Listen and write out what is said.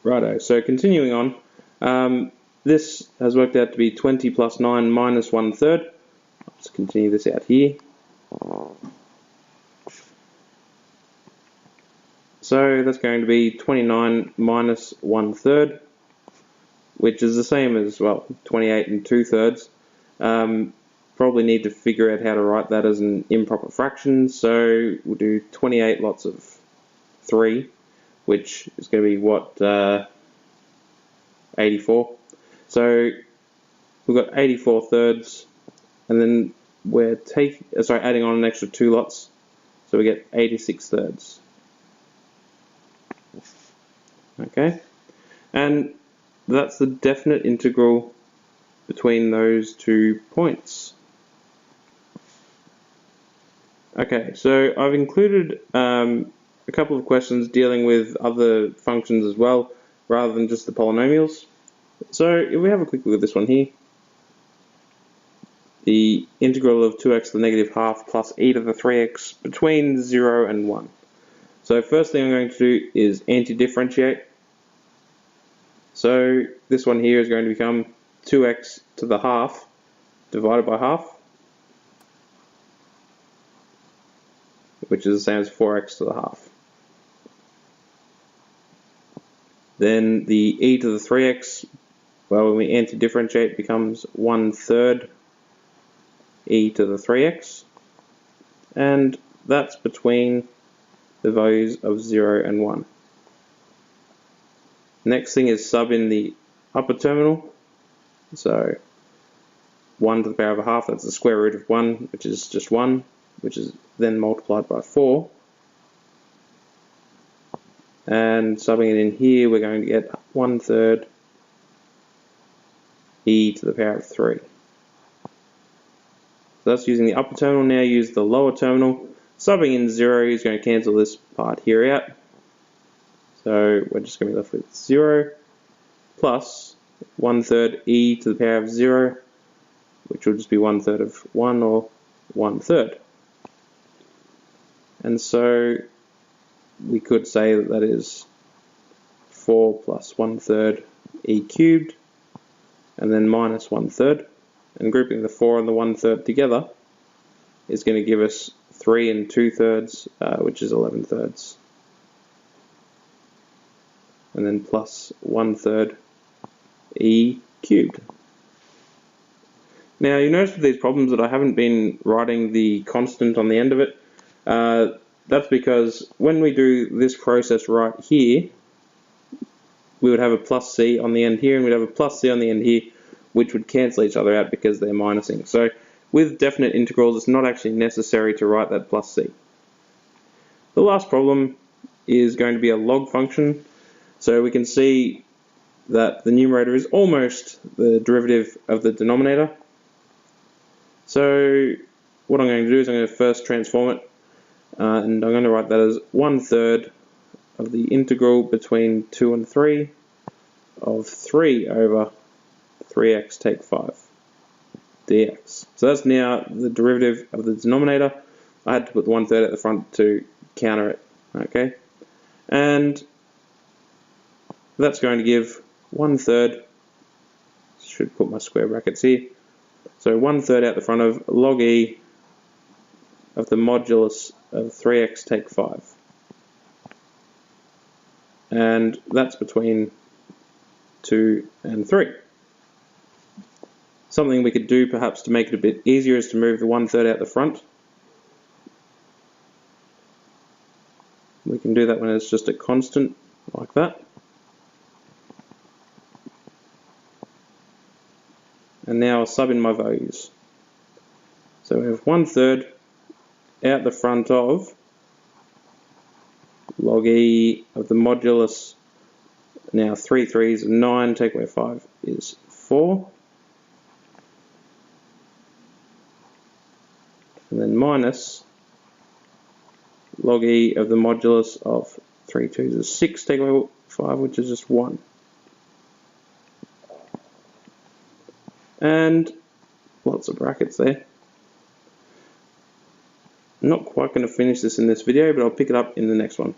Righto, so continuing on, this has worked out to be 20 plus 9 minus 1/3. Let's continue this out here. So that's going to be 29 minus 1/3, which is the same as, well, 28 and 2/3. Probably need to figure out how to write that as an improper fraction, so we'll do 28 lots of 3, which is going to be what, 84. So we've got 84 thirds, and then we're adding on an extra 2 lots, so we get 86 thirds. Okay, and that's the definite integral between those 2 points. Okay, so I've included a couple of questions dealing with other functions as well, rather than just the polynomials. So if we have a quick look at this one here, the integral of 2x to the negative half plus e to the 3x between 0 and 1. So first thing I'm going to do is anti-differentiate. So this one here is going to become 2x to the half divided by half, which is the same as 4x to the half. Then the e to the 3x, well, when we anti-differentiate, becomes 1/3 e to the 3x, and that's between the values of 0 and 1. Next thing is sub in the upper terminal, so 1 to the power of a half, that's the square root of 1, which is just 1, which is then multiplied by 4. And subbing it in here, we're going to get 1/3 e to the power of 3. So that's using the upper terminal. Now use the lower terminal. Subbing in 0 is going to cancel this part here out. So we're just going to be left with 0 plus 1/3 e to the power of 0, which will just be 1/3 of 1, or 1/3. And so we could say that that is 4 plus 1/3 e cubed, and then minus 1/3. And grouping the 4 and the 1/3 together is going to give us 3 and 2/3, which is 11/3. And then plus 1/3 e cubed. Now you notice with these problems that I haven't been writing the constant on the end of it. That's because when we do this process right here, we would have a plus c on the end here, and we'd have a plus c on the end here, which would cancel each other out because they're minusing. So with definite integrals, it's not actually necessary to write that plus c. The last problem is going to be a log function. So we can see that the numerator is almost the derivative of the denominator. So what I'm going to do is I'm going to first transform it, and I'm going to write that as 1/3 of the integral between 2 and 3 of 3 over 3x take 5 dx. So that's now the derivative of the denominator. I had to put the 1/3 at the front to counter it. Okay, and that's going to give 1/3, should put my square brackets here, so 1/3 out the front of log e of the modulus of 3x take 5. And that's between 2 and 3. Something we could do perhaps to make it a bit easier is to move the 1/3 out the front. We can do that when it's just a constant, like that. And now I'll sub in my values. So we have 1/3 out the front of log e of the modulus, now 3 3s are 9, take away 5 is 4. And then minus log e of the modulus of 3 2s is 6, take away 5, which is just 1. And lots of brackets there. I'm not quite going to finish this in this video, but I'll pick it up in the next one.